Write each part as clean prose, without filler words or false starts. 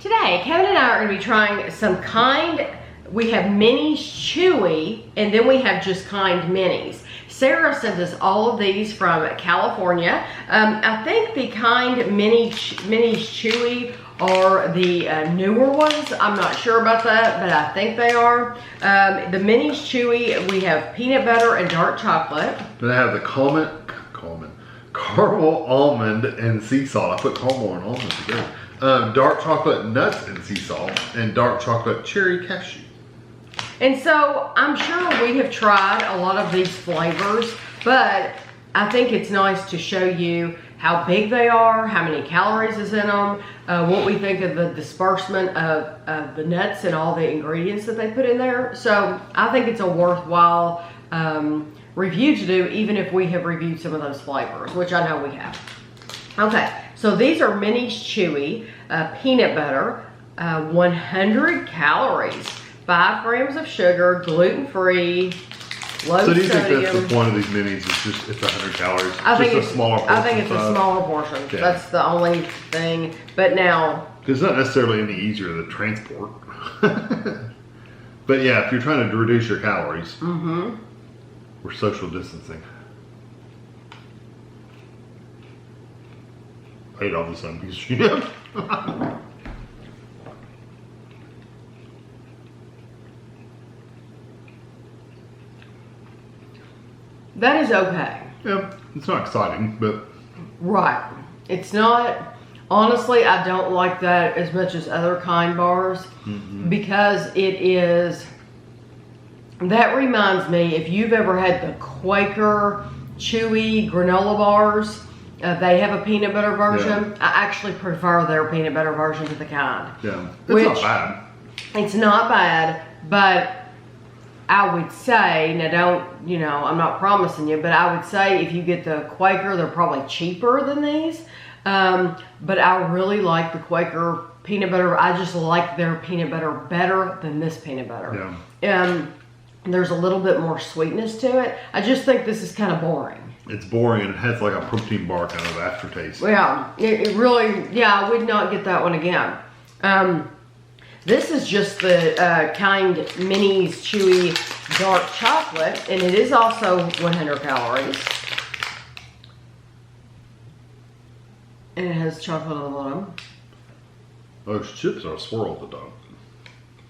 Today, Kevin and I are going to be trying some KIND. We have Minis Chewy, and then we have just KIND Minis. Sarah sent us all of these from California. I think the KIND Minis Chewy are the newer ones. I'm not sure about that, but I think they are. The Minis Chewy, we have peanut butter and dark chocolate. Then I have the caramel almond and sea salt. I put caramel and almond together. Dark chocolate nuts and sea salt, and dark chocolate cherry cashew. And so I'm sure we have tried a lot of these flavors, but I think it's nice to show you how big they are, how many calories is in them, what we think of the disbursement of the nuts and all the ingredients that they put in there. So I think it's a worthwhile review to do, even if we have reviewed some of those flavors, which I know we have. Okay, so these are Minis Chewy, peanut butter, 100 calories, 5 grams of sugar, gluten-free, low sodium. So do you think that's the point of these minis? It's 100 calories? I think it's a smaller portion. I think it's a smaller portion. Yeah. That's the only thing. But now, it's not necessarily any easier to transport. But yeah, if you're trying to reduce your calories, we're social distancing. I ate all the sun piece of shit. that is okay. Yeah, it's not exciting, but... Right. It's not... Honestly, I don't like that as much as other KIND bars because it is... That reminds me, if you've ever had the Quaker Chewy granola bars, they have a peanut butter version. Yeah. I actually prefer their peanut butter version to the KIND. Yeah, it's not bad. It's not bad, but I would say, now don't, you know, I'm not promising you, but I would say if you get the Quaker, they're probably cheaper than these. But I really like the Quaker peanut butter. I just like their peanut butter better than this peanut butter. Yeah. There's a little bit more sweetness to it. I just think this is kind of boring. It's boring and it has like a protein bar kind of aftertaste. Yeah, it really, yeah, I would not get that one again. This is just the KIND Minis Chewy Dark Chocolate, and it is also 100 calories. And it has chocolate on the bottom. Those chips are swirled at the top.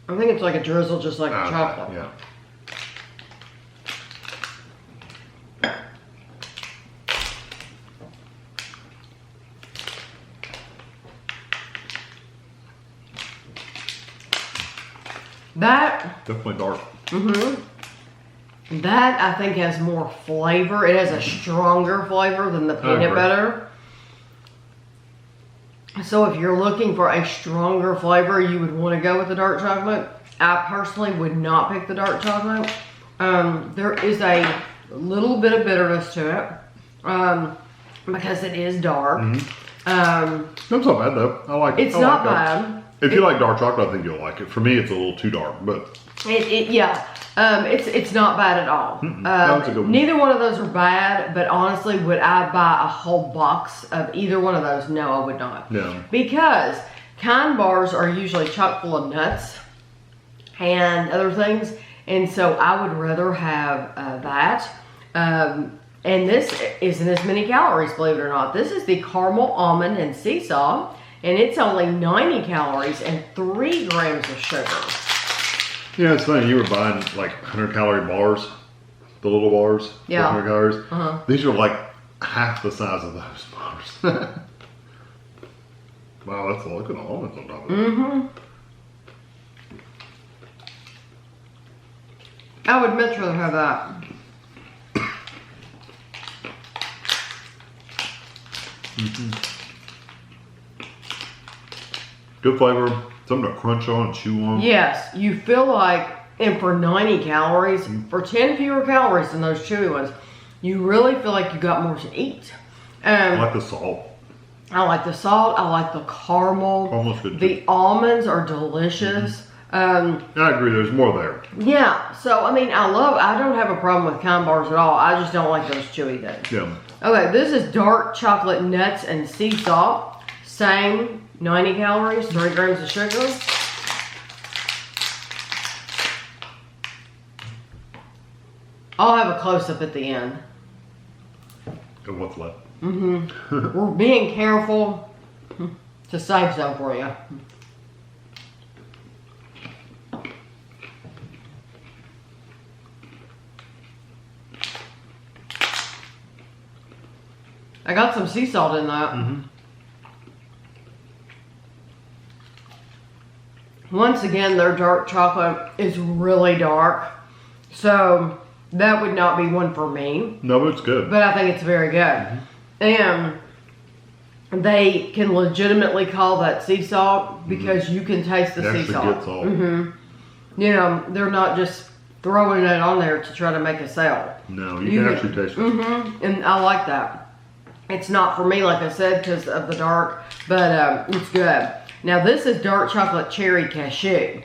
I think it's like a drizzle, just like the chocolate. Yeah. That definitely dark. That I think has more flavor. It has a stronger flavor than the peanut butter. So if you're looking for a stronger flavor, you would want to go with the dark chocolate. I personally would not pick the dark chocolate. There is a little bit of bitterness to it because it is dark. That's not bad though. I like it. It's not bad. If you like dark chocolate, I think you'll like it. For me, it's a little too dark, but it's not bad at all. That's a good one. Neither one of those are bad, but honestly, would I buy a whole box of either one of those? No, I would not. No. Because KIND bars are usually chock full of nuts and other things, and so I would rather have that. And this isn't as many calories, believe it or not. This is the caramel almond and sea salt. And it's only 90 calories and 3 grams of sugar. Yeah, it's funny. You were buying like 100 calorie bars, the little bars, 100 calories. These are like half the size of those bars. Wow, that's look at the almonds on top of it. I would much rather have that. Good flavor, something to crunch on and chew on. Yes, you feel like, and for 90 calories, for 10 fewer calories than those chewy ones, you really feel like you got more to eat. I like the salt. I like the salt. I like the caramel. Caramel's good too. The almonds are delicious. I agree. There's more there. Yeah. So I mean, I don't have a problem with KIND bars at all. I just don't like those chewy things. Yeah. Okay. This is dark chocolate nuts and sea salt. Same, 90 calories, 3 grams of sugar. I'll have a close-up at the end. And what's left? We're being careful to save some for you. I got some sea salt in that. Once again, their dark chocolate is really dark. So that would not be one for me. No, but it's good. But I think it's very good. And they can legitimately call that sea salt because you can taste the sea salt. Get salt. You know, they're not just throwing it on there to try to make a sale. No, you can actually taste it. And I like that. It's not for me, like I said, because of the dark, but it's good. Now this is Dark Chocolate Cherry Cashew.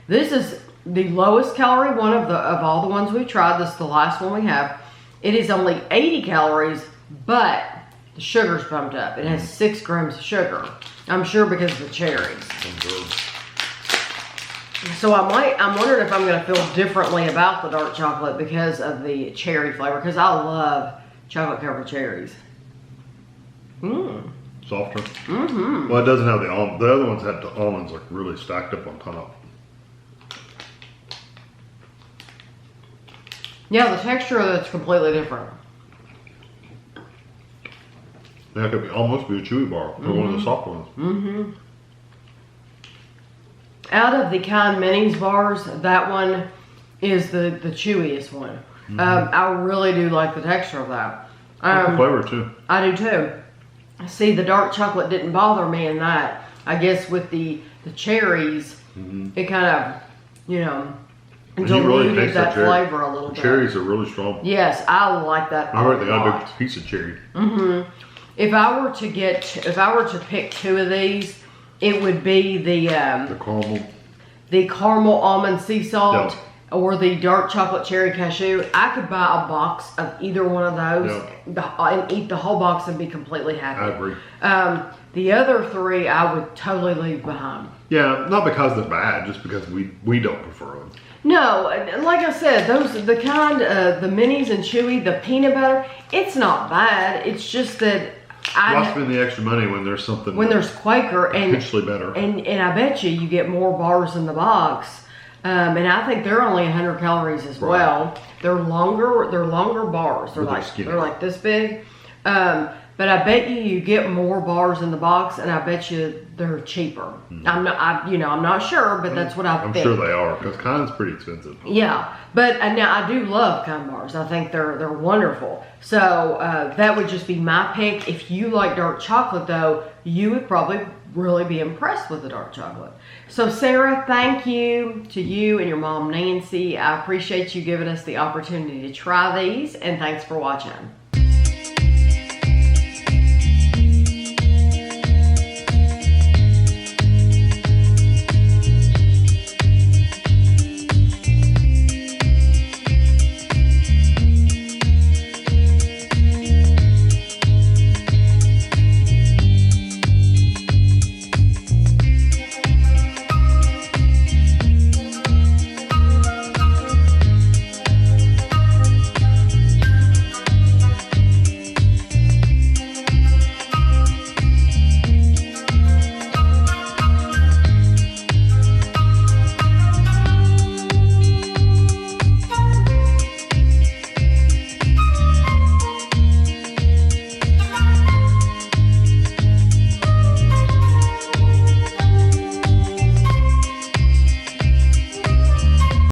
This is the lowest calorie one of all the ones we tried. This is the last one we have. It is only 80 calories, but the sugar's bumped up. It has 6 grams of sugar. I'm sure because of the cherries. So I'm wondering if I'm going to feel differently about the dark chocolate because of the cherry flavor, because I love chocolate covered cherries. Softer. Well, it doesn't have the almond. The other ones had the almonds like really stacked up on top. Yeah, the texture of it's completely different. That could almost be a chewy bar or one of the soft ones. Out of the KIND Minis bars, that one is the chewiest one. I really do like the texture of that. The flavor too. I do too. See, the dark chocolate didn't bother me in that. I guess with the cherries, it kind of, you know, diluted that flavor a little bit. Cherries are really strong. Yes, I like that. I heard they got a big piece of cherry. If I were to pick 2 of these, it would be the caramel almond sea salt or the dark chocolate cherry cashew. I could buy a box of either one of those and eat the whole box and be completely happy. I agree. The other 3 I would totally leave behind. Yeah, not because they're bad, just because we don't prefer them. No, like I said, the minis and chewy, the peanut butter, it's not bad. It's just that Why spend the extra money when there's something there's Quaker and potentially better. And I bet you get more bars in the box. And I think they're only 100 calories as well. They're longer bars. They're like this big. But I bet you get more bars in the box, and I bet you they're cheaper. I'm not sure, but that's what I think. I'm sure they are, because KIND's pretty expensive. Yeah, but now I do love KIND bars. I think they're wonderful. So that would just be my pick. If you like dark chocolate, though, you would probably really be impressed with the dark chocolate. So Sarah, thank you to you and your mom Nancy. I appreciate you giving us the opportunity to try these, and thanks for watching.